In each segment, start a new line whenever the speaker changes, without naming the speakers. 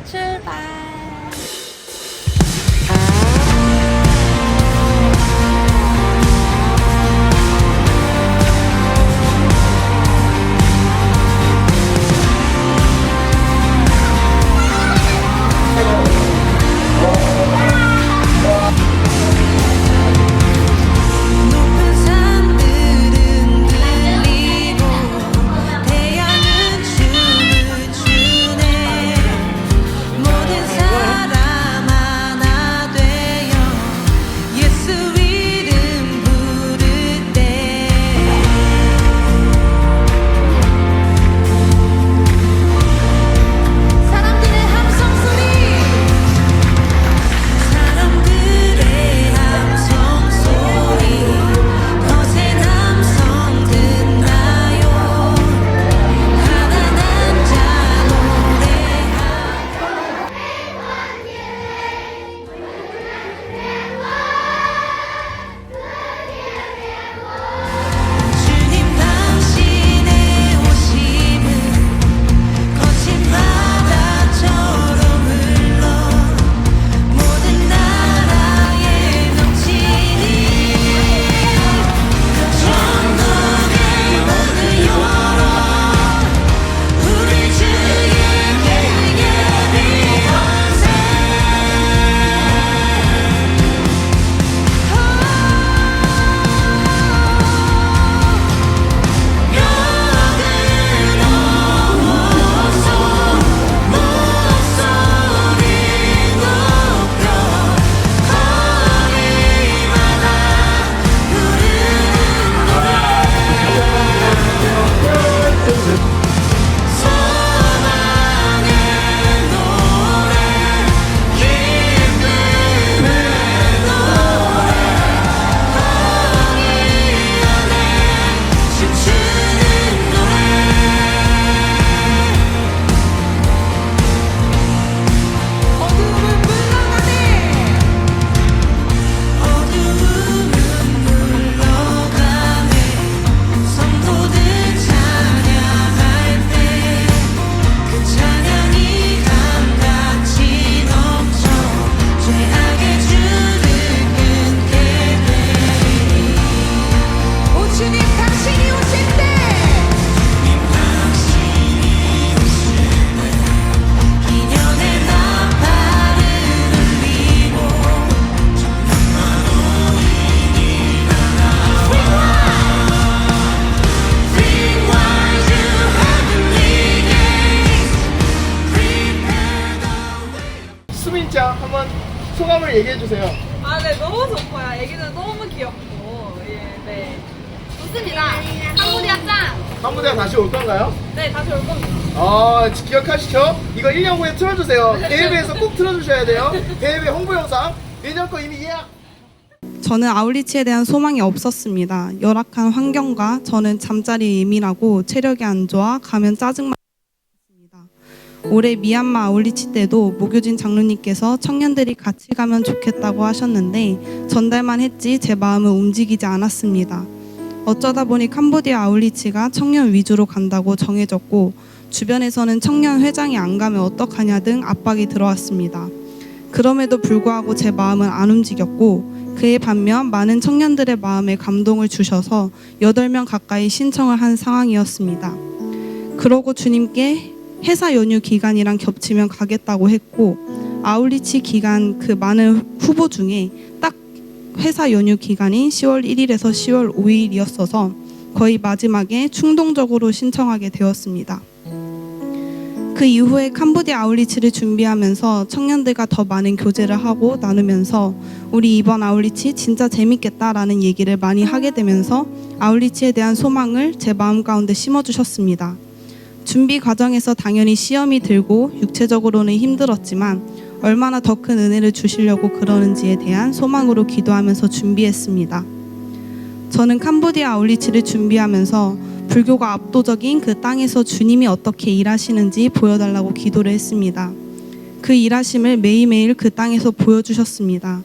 출발.
수민짱 한번 소감을 얘기해 주세요.
네, 너무 좋고요. 애기들 너무 귀엽고, 네. 좋습니다. 캄보디아 짱!
캄보디아 다시 올 건가요?
네, 다시 올 겁니다.
기억하시죠? 이거 1년 후에 틀어주세요. 대회에서 꼭 틀어주셔야 돼요. 대회 홍보 영상 내년 거 이미 예약.
저는 아울리치에 대한 소망이 없었습니다. 열악한 환경과 저는 잠자리에 예민하고 체력이 안 좋아 가면 짜증만 났습니다. 올해 미얀마 아울리치 때도 모교진 장로님께서 청년들이 같이 가면 좋겠다고 하셨는데 전달만 했지 제 마음은 움직이지 않았습니다. 어쩌다 보니 캄보디아 아울리치가 청년 위주로 간다고 정해졌고 주변에서는 청년 회장이 안 가면 어떡하냐 등 압박이 들어왔습니다. 그럼에도 불구하고 제 마음은 안 움직였고 그에 반면 많은 청년들의 마음에 감동을 주셔서 8명 가까이 신청을 한 상황이었습니다. 그러고 주님께 회사 연휴 기간이랑 겹치면 가겠다고 했고 아울리치 기간 그 많은 후보 중에 딱 회사 연휴 기간인 10월 1일에서 10월 5일이었어서 거의 마지막에 충동적으로 신청하게 되었습니다. 그 이후에 캄보디아 아울리치를 준비하면서 청년들과 더 많은 교제를 하고 나누면서 우리 이번 아울리치 진짜 재밌겠다라는 얘기를 많이 하게 되면서 아울리치에 대한 소망을 제 마음 가운데 심어주셨습니다. 준비 과정에서 당연히 시험이 들고 육체적으로는 힘들었지만 얼마나 더 큰 은혜를 주시려고 그러는지에 대한 소망으로 기도하면서 준비했습니다. 저는 캄보디아 아울리치를 준비하면서 불교가 압도적인 그 땅에서 주님이 어떻게 일하시는지 보여달라고 기도를 했습니다. 그 일하심을 매일매일 그 땅에서 보여주셨습니다.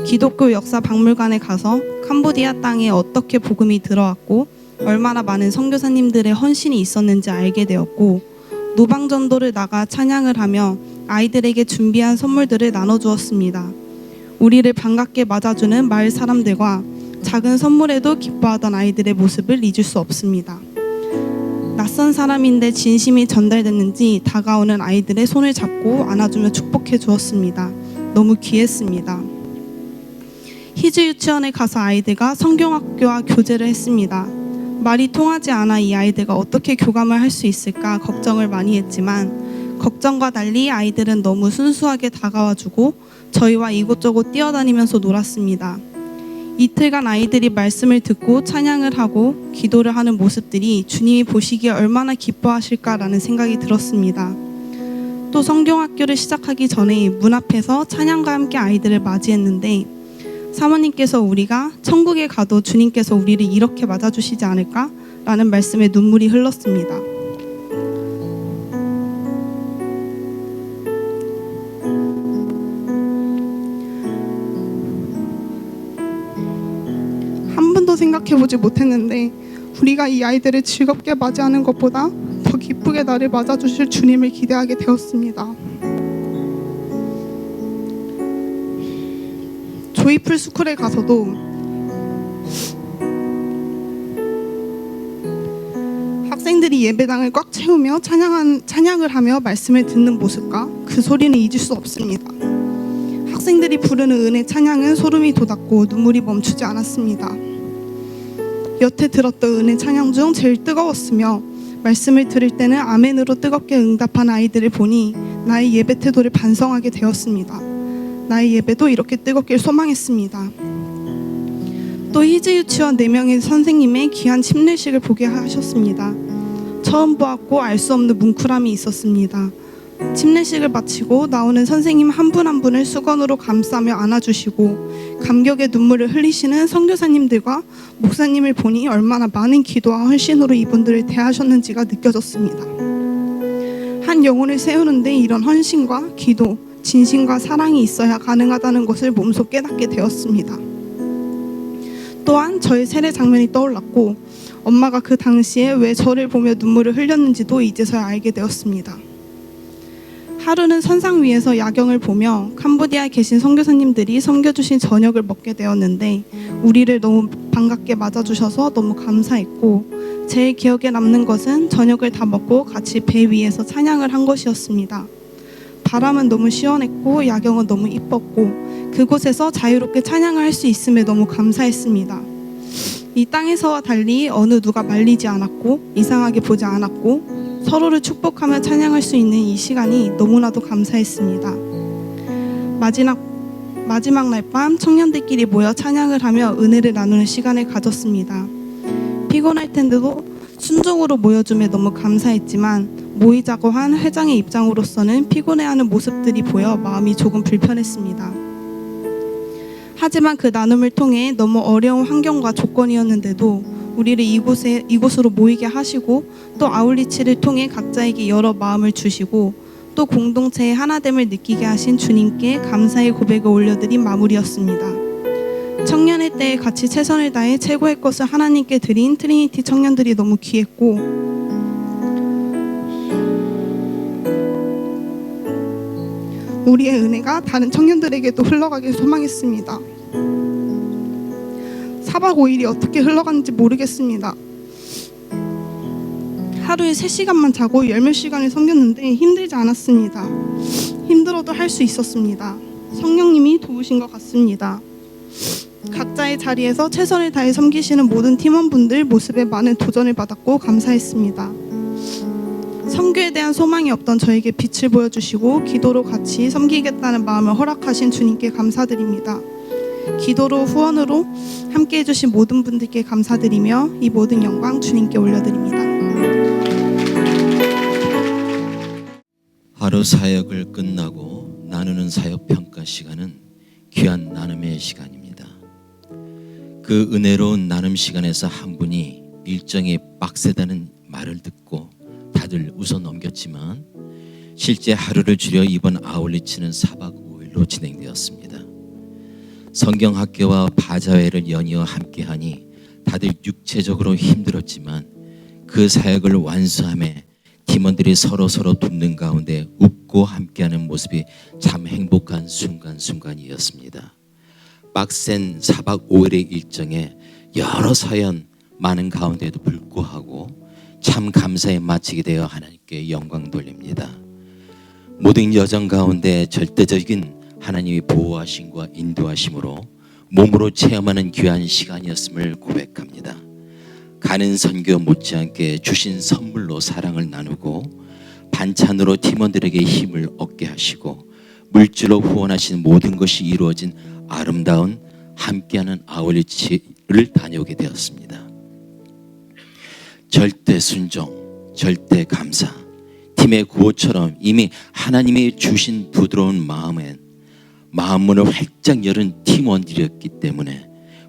기독교 역사 박물관에 가서 캄보디아 땅에 어떻게 복음이 들어왔고 얼마나 많은 선교사님들의 헌신이 있었는지 알게 되었고 노방전도를 나가 찬양을 하며 아이들에게 준비한 선물들을 나눠주었습니다. 우리를 반갑게 맞아주는 마을 사람들과 작은 선물에도 기뻐하던 아이들의 모습을 잊을 수 없습니다. 낯선 사람인데 진심이 전달됐는지 다가오는 아이들의 손을 잡고 안아주며 축복해 주었습니다. 너무 귀했습니다. 희즈 유치원에 가서 아이들과 성경학교와 교제를 했습니다. 말이 통하지 않아 이 아이들과 어떻게 교감을 할 수 있을까 걱정을 많이 했지만 걱정과 달리 아이들은 너무 순수하게 다가와주고 저희와 이곳저곳 뛰어다니면서 놀았습니다. 이틀간 아이들이 말씀을 듣고 찬양을 하고 기도를 하는 모습들이 주님이 보시기에 얼마나 기뻐하실까라는 생각이 들었습니다. 또 성경학교를 시작하기 전에 문 앞에서 찬양과 함께 아이들을 맞이했는데 사모님께서 우리가 천국에 가도 주님께서 우리를 이렇게 맞아주시지 않을까라는 말씀에 눈물이 흘렀습니다. 한 번도 생각해보지 못했는데 우리가 이 아이들을 즐겁게 맞이하는 것보다 더 기쁘게 나를 맞아주실 주님을 기대하게 되었습니다. 조이풀 스쿨에 가서도 학생들이 예배당을 꽉 채우며 찬양을 하며 말씀을 듣는 모습과 그 소리는 잊을 수 없습니다. 학생들이 부르는 은혜 찬양은 소름이 돋았고 눈물이 멈추지 않았습니다. 여태 들었던 은혜 찬양 중 제일 뜨거웠으며 말씀을 들을 때는 아멘으로 뜨겁게 응답한 아이들을 보니 나의 예배 태도를 반성하게 되었습니다. 나의 예배도 이렇게 뜨겁길 소망했습니다. 또 희즈 유치원 4명의 선생님의 귀한 침례식을 보게 하셨습니다. 처음 보았고 알 수 없는 뭉클함이 있었습니다. 침례식을 마치고 나오는 선생님 한 분 한 분을 수건으로 감싸며 안아주시고 감격의 눈물을 흘리시는 선교사님들과 목사님을 보니 얼마나 많은 기도와 헌신으로 이분들을 대하셨는지가 느껴졌습니다. 한 영혼을 세우는데 이런 헌신과 기도, 진심과 사랑이 있어야 가능하다는 것을 몸소 깨닫게 되었습니다. 또한 저의 세례 장면이 떠올랐고 엄마가 그 당시에 왜 저를 보며 눈물을 흘렸는지도 이제서야 알게 되었습니다. 하루는 선상 위에서 야경을 보며 캄보디아에 계신 선교사님들이 섬겨주신 저녁을 먹게 되었는데 우리를 너무 반갑게 맞아주셔서 너무 감사했고 제일 기억에 남는 것은 저녁을 다 먹고 같이 배 위에서 찬양을 한 것이었습니다. 바람은 너무 시원했고 야경은 너무 이뻤고 그곳에서 자유롭게 찬양을 할 수 있음에 너무 감사했습니다. 이 땅에서와 달리 어느 누가 말리지 않았고 이상하게 보지 않았고 서로를 축복하며 찬양할 수 있는 이 시간이 너무나도 감사했습니다. 마지막 날 밤 청년들끼리 모여 찬양을 하며 은혜를 나누는 시간을 가졌습니다. 피곤할 텐데도 순종으로 모여줌에 너무 감사했지만 모이자고 한 회장의 입장으로서는 피곤해하는 모습들이 보여 마음이 조금 불편했습니다. 하지만 그 나눔을 통해 너무 어려운 환경과 조건이었는데도 우리를 이곳으로 모이게 하시고 또 아울리치를 통해 각자에게 여러 마음을 주시고 또 공동체의 하나됨을 느끼게 하신 주님께 감사의 고백을 올려드린 마무리였습니다. 청년의 때에 같이 최선을 다해 최고의 것을 하나님께 드린 트리니티 청년들이 너무 귀했고 우리의 은혜가 다른 청년들에게도 흘러가길 소망했습니다. 4박 5일이 어떻게 흘러갔는지 모르겠습니다. 하루에 3시간만 자고 10몇 시간을 섬겼는데 힘들지 않았습니다. 힘들어도 할 수 있었습니다. 성령님이 도우신 것 같습니다. 각자의 자리에서 최선을 다해 섬기시는 모든 팀원분들 모습에 많은 도전을 받았고 감사했습니다. 선교에 대한 소망이 없던 저에게 빛을 보여주시고 기도로 같이 섬기겠다는 마음을 허락하신 주님께 감사드립니다. 기도로 후원으로 함께 해주신 모든 분들께 감사드리며 이 모든 영광 주님께 올려드립니다.
하루 사역을 끝나고 나누는 사역 평가 시간은 귀한 나눔의 시간입니다. 그 은혜로운 나눔 시간에서 한 분이 일정이 빡세다는 말을 듣고 다들 웃어 넘겼지만 실제 하루를 줄여 이번 아울리치는 4박 5일로 진행되었습니다. 성경학교와 바자회를 연이어 함께하니 다들 육체적으로 힘들었지만 그 사역을 완수함에 팀원들이 서로 돕는 가운데 웃고 듣고 함께하는 모습이 참 행복한 순간순간이었습니다. 빡센 4박 5일의 일정에 여러 사연 많은 가운데도 불구하고 참 감사에 마치게 되어 하나님께 영광 돌립니다. 모든 여정 가운데 절대적인 하나님의 보호하심과 인도하심으로 몸으로 체험하는 귀한 시간이었음을 고백합니다. 가는 선교 못지않게 주신 선물로 사랑을 나누고 반찬으로 팀원들에게 힘을 얻게 하시고 물질로 후원하신 모든 것이 이루어진 아름다운 함께하는 아울리치를 다녀오게 되었습니다. 절대 순종, 절대 감사, 팀의 구호처럼 이미 하나님이 주신 부드러운 마음문을 활짝 열은 팀원들이었기 때문에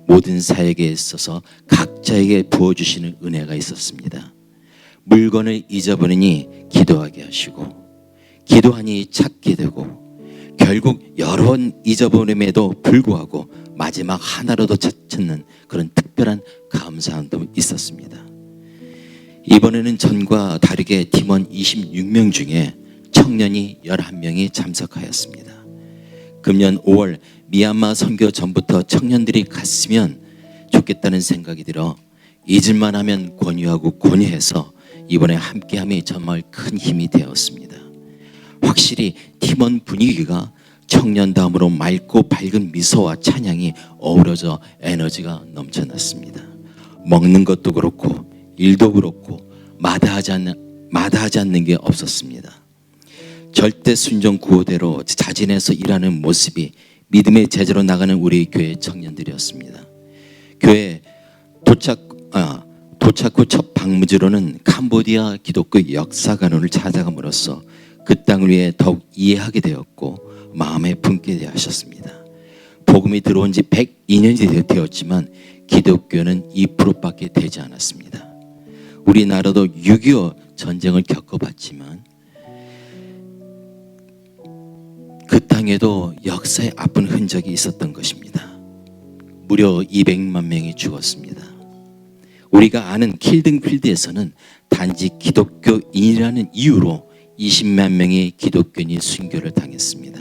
모든 사역에 있어서 각자에게 부어주시는 은혜가 있었습니다. 물건을 잊어버리니 기도하게 하시고 기도하니 찾게 되고 결국 여러 번 잊어버림에도 불구하고 마지막 하나로도 찾는 그런 특별한 감사함도 있었습니다. 이번에는 전과 다르게 팀원 26명 중에 청년이 11명이 참석하였습니다. 금년 5월 미얀마 선교 전부터 청년들이 갔으면 좋겠다는 생각이 들어 잊을만 하면 권유해서 이번에 함께함이 정말 큰 힘이 되었습니다. 확실히 팀원 분위기가 청년다움으로 맑고 밝은 미소와 찬양이 어우러져 에너지가 넘쳐났습니다. 먹는 것도 그렇고 일도 그렇고 마다하지 않는 게 없었습니다. 절대 순종 구호대로 자진해서 일하는 모습이 믿음의 제자로 나가는 우리 교회 청년들이었습니다. 교회 도착 후 첫 방문지로는 캄보디아 기독교 역사관원을 찾아감으로써 그 땅을 위해 더욱 이해하게 되었고 마음에 품게 하셨습니다. 복음이 들어온 지 102년이 되었지만 기독교는 2%밖에 되지 않았습니다. 우리나라도 6.25 전쟁을 겪어봤지만 그 땅에도 역사의 아픈 흔적이 있었던 것입니다. 무려 200만 명이 죽었습니다. 우리가 아는 킬등필드에서는 단지 기독교인이라는 이유로 20만 명의 기독교인이 순교를 당했습니다.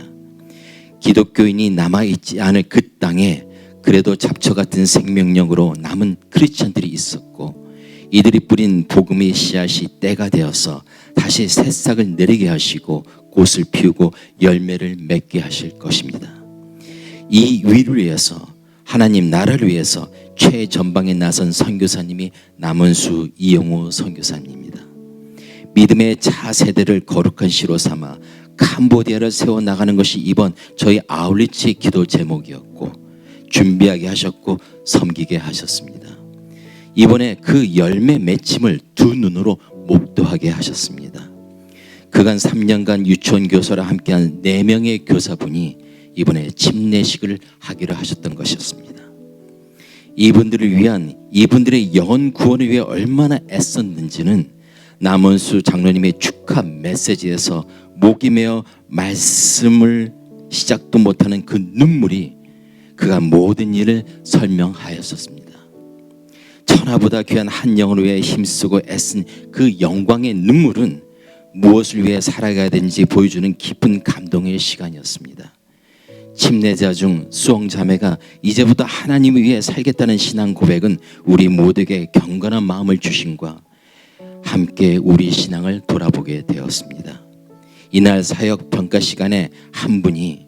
기독교인이 남아있지 않을 그 땅에 그래도 잡초 같은 생명력으로 남은 크리스천들이 있었고 이들이 뿌린 복음의 씨앗이 때가 되어서 다시 새싹을 내리게 하시고 꽃을 피우고 열매를 맺게 하실 것입니다. 이 위를 위해서 하나님 나라를 위해서 최전방에 나선 선교사님이 남은수 이영호 선교사님입니다. 믿음의 차세대를 거룩한 시로 삼아 캄보디아를 세워나가는 것이 이번 저희 아울리치 기도 제목이었고 준비하게 하셨고 섬기게 하셨습니다. 이번에 그 열매 맺힘을 두 눈으로 목도하게 하셨습니다. 그간 3년간 유치원 교사와 함께한 4명의 교사분이 이번에 침례식을 하기로 하셨던 것이었습니다. 이분들을 위한 이분들의 영혼 구원을 위해 얼마나 애썼는지는 남원수 장로님의 축하 메시지에서 목이 메어 말씀을 시작도 못하는 그 눈물이 그가 모든 일을 설명하였었습니다. 천하보다 귀한 한 영혼을 위해 힘쓰고 애쓴 그 영광의 눈물은 무엇을 위해 살아가야 되는지 보여주는 깊은 감동의 시간이었습니다. 침례자 중 수홍자매가 이제부터 하나님을 위해 살겠다는 신앙 고백은 우리 모두에게 경건한 마음을 주심과 함께 우리 신앙을 돌아보게 되었습니다. 이날 사역 평가 시간에 한 분이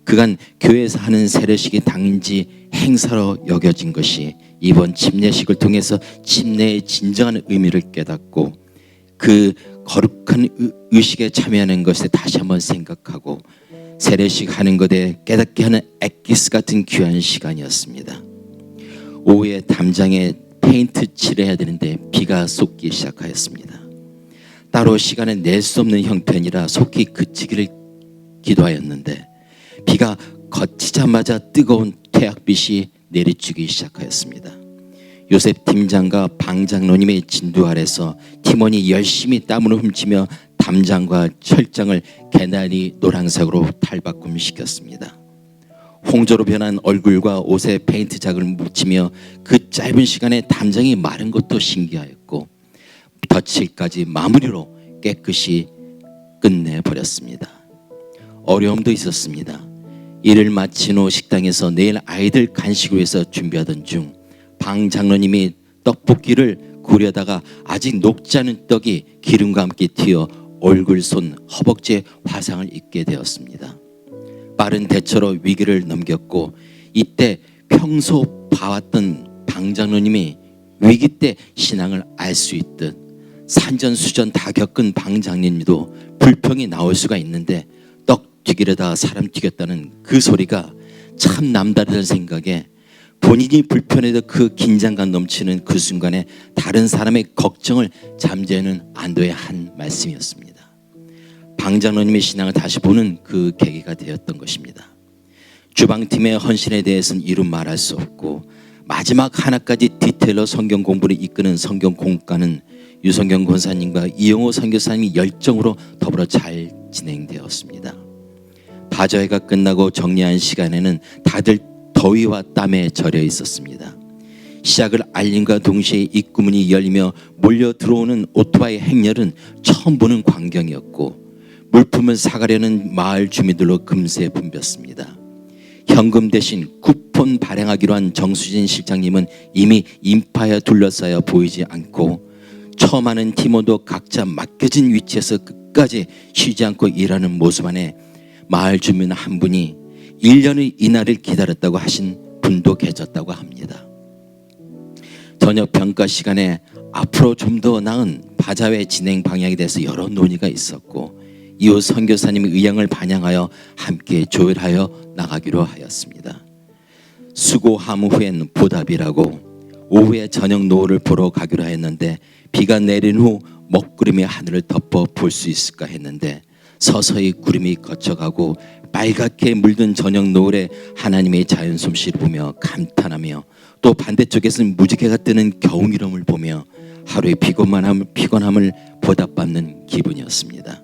그간 교회에서 하는 세례식이 단지 행사로 여겨진 것이 이번 침례식을 통해서 침례의 진정한 의미를 깨닫고 그 거룩한 의식에 참여하는 것에 다시 한번 생각하고 세례식 하는 것에 깨닫게 하는 엑기스 같은 귀한 시간이었습니다. 오후에 담장에 페인트 칠해야 되는데 비가 쏟기 시작하였습니다. 따로 시간을 낼 수 없는 형편이라 속히 그치기를 기도하였는데 비가 거치자마자 뜨거운 태양빛이 내리치기 시작하였습니다. 요셉 팀장과 방 장로님의 진두 아래서 팀원이 열심히 땀을 훔치며 담장과 철장을 개나리 노란색으로 탈바꿈시켰습니다. 홍조로 변한 얼굴과 옷에 페인트 자국을 묻히며 그 짧은 시간에 담장이 마른 것도 신기하였고 덧칠까지 마무리로 깨끗이 끝내버렸습니다. 어려움도 있었습니다. 일을 마친 후 식당에서 내일 아이들 간식을 위해서 준비하던 중 방 장로님이 떡볶이를 구려다가 아직 녹지 않은 떡이 기름과 함께 튀어 얼굴, 손, 허벅지에 화상을 입게 되었습니다. 빠른 대처로 위기를 넘겼고 이때 평소 봐왔던 방 장로님이 위기 때 신앙을 알 수 있듯 산전수전 다 겪은 방 장로님도 불평이 나올 수가 있는데 떡 튀기려다 사람 튀겼다는 그 소리가 참 남다르다는 생각에 본인이 불편해도 그 긴장감 넘치는 그 순간에 다른 사람의 걱정을 잠재우는 안도의 한 말씀이었습니다. 방 장로님의 신앙을 다시 보는 그 계기가 되었던 것입니다. 주방팀의 헌신에 대해서는 이루 말할 수 없고 마지막 하나까지 디테일로 성경 공부를 이끄는 성경 공과는 유성경 권사님과 이영호 선교사님이 열정으로 더불어 잘 진행되었습니다. 바자회가 끝나고 정리한 시간에는 다들 더위와 땀에 절여 있었습니다. 시작을 알림과 동시에 입구문이 열리며 몰려 들어오는 오토바이 행렬은 처음 보는 광경이었고 물품을 사가려는 마을 주민들로 금세 붐볐습니다. 현금 대신 쿠폰 발행하기로 한 정수진 실장님은 이미 인파에 둘러싸여 보이지 않고 처음 하는 팀원도 각자 맡겨진 위치에서 끝까지 쉬지 않고 일하는 모습 안에 마을 주민 한 분이 1년의 이날을 기다렸다고 하신 분도 계셨다고 합니다. 저녁 평가 시간에 앞으로 좀 더 나은 바자회 진행 방향에 대해서 여러 논의가 있었고 이후 선교사님의 의향을 반영하여 함께 조율하여 나가기로 하였습니다. 수고함 후엔 보답이라고 오후에 저녁 노을을 보러 가기로 했는데 비가 내린 후 먹구름이 하늘을 덮어 볼 수 있을까 했는데 서서히 구름이 거쳐가고 빨갛게 물든 저녁 노을에 하나님의 자연 솜씨를 보며 감탄하며 또 반대쪽에서는 무지개가 뜨는 겨울이름을 보며 하루의 피곤함을 보답받는 기분이었습니다.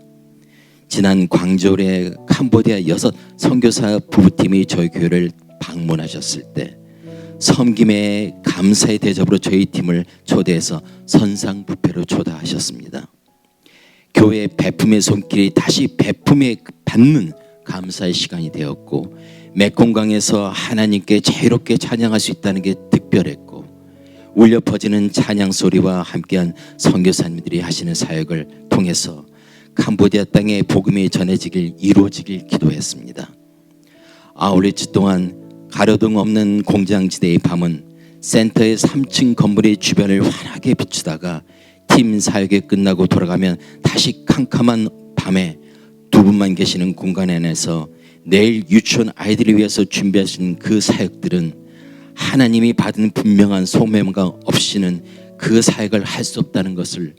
지난 광저울에 캄보디아 6 선교사 부부팀이 저희 교회를 방문하셨을 때 섬김의 감사의 대접으로 저희 팀을 초대해서 선상 뷔페로 초대하셨습니다. 교회의 베품의 손길이 다시 베품에 받는 감사의 시간이 되었고 메콩강에서 하나님께 자유롭게 찬양할 수 있다는 게 특별했고 울려 퍼지는 찬양 소리와 함께한 선교사님들이 하시는 사역을 통해서 캄보디아 땅에 복음이 전해지길 이루어지길 기도했습니다. 아울리치 동안 가로등 없는 공장지대의 밤은 센터의 3층 건물의 주변을 환하게 비추다가 팀 사역이 끝나고 돌아가면 다시 캄캄한 밤에 두 분만 계시는 공간 안에서 내일 유치원 아이들을 위해서 준비하신 그 사역들은 하나님이 받은 분명한 소명가 없이는 그 사역을 할 수 없다는 것을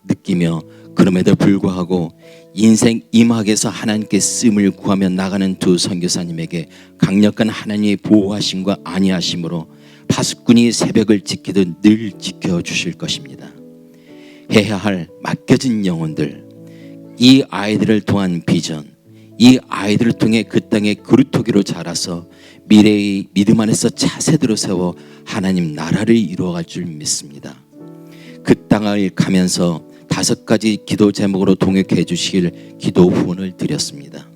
느끼며 그럼에도 불구하고 인생 이막에서 하나님께 쓰임을 구하며 나가는 두 선교사님에게 강력한 하나님의 보호하심과 안위하심으로 파수꾼이 새벽을 지키듯 늘 지켜주실 것입니다. 해야 할 맡겨진 영혼들, 이 아이들을 통한 비전, 이 아이들을 통해 그 땅의 그루터기로 자라서 미래의 믿음 안에서 차세대로 세워 하나님 나라를 이루어갈 줄 믿습니다. 그 땅을 가면서 5가지 기도 제목으로 동역해 주시길 기도 후원을 드렸습니다.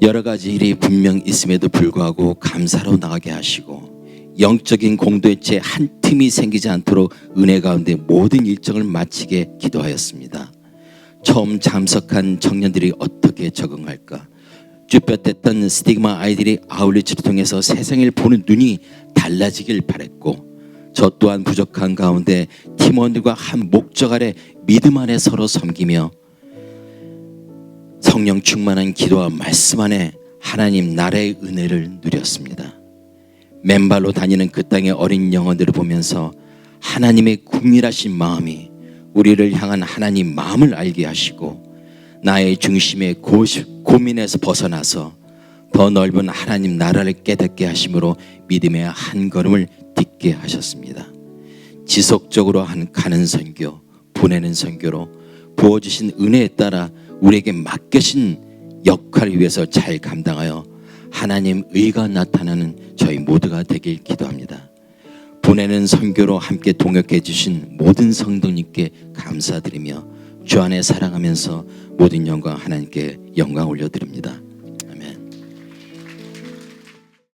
여러 가지 일이 분명 있음에도 불구하고 감사로 나가게 하시고 영적인 공동체 한 틈이 생기지 않도록 은혜 가운데 모든 일정을 마치게 기도하였습니다. 처음 참석한 청년들이 어떻게 적응할까? 쭈뼛댔던 스티그마 아이들이 아울리치를 통해서 세상을 보는 눈이 달라지길 바랬고 저 또한 부족한 가운데 팀원들과 한 목적 아래 믿음 안에 서로 섬기며 성령 충만한 기도와 말씀 안에 하나님 나라의 은혜를 누렸습니다. 맨발로 다니는 그 땅의 어린 영혼들을 보면서 하나님의 국밀하신 마음이 우리를 향한 하나님 마음을 알게 하시고 나의 중심의 고민에서 벗어나서 더 넓은 하나님 나라를 깨닫게 하심으로 믿음의 한 걸음을 딛게 하셨습니다. 지속적으로 가는 선교, 보내는 선교로 부어주신 은혜에 따라 우리에게 맡겨진 역할을 위해서 잘 감당하여 하나님 의가 나타나는 저희 모두가 되길 기도합니다. 보내는 선교로 함께 동역해 주신 모든 성도님께 감사드리며 주 안에 사랑하면서 모든 영광 하나님께 영광 올려드립니다.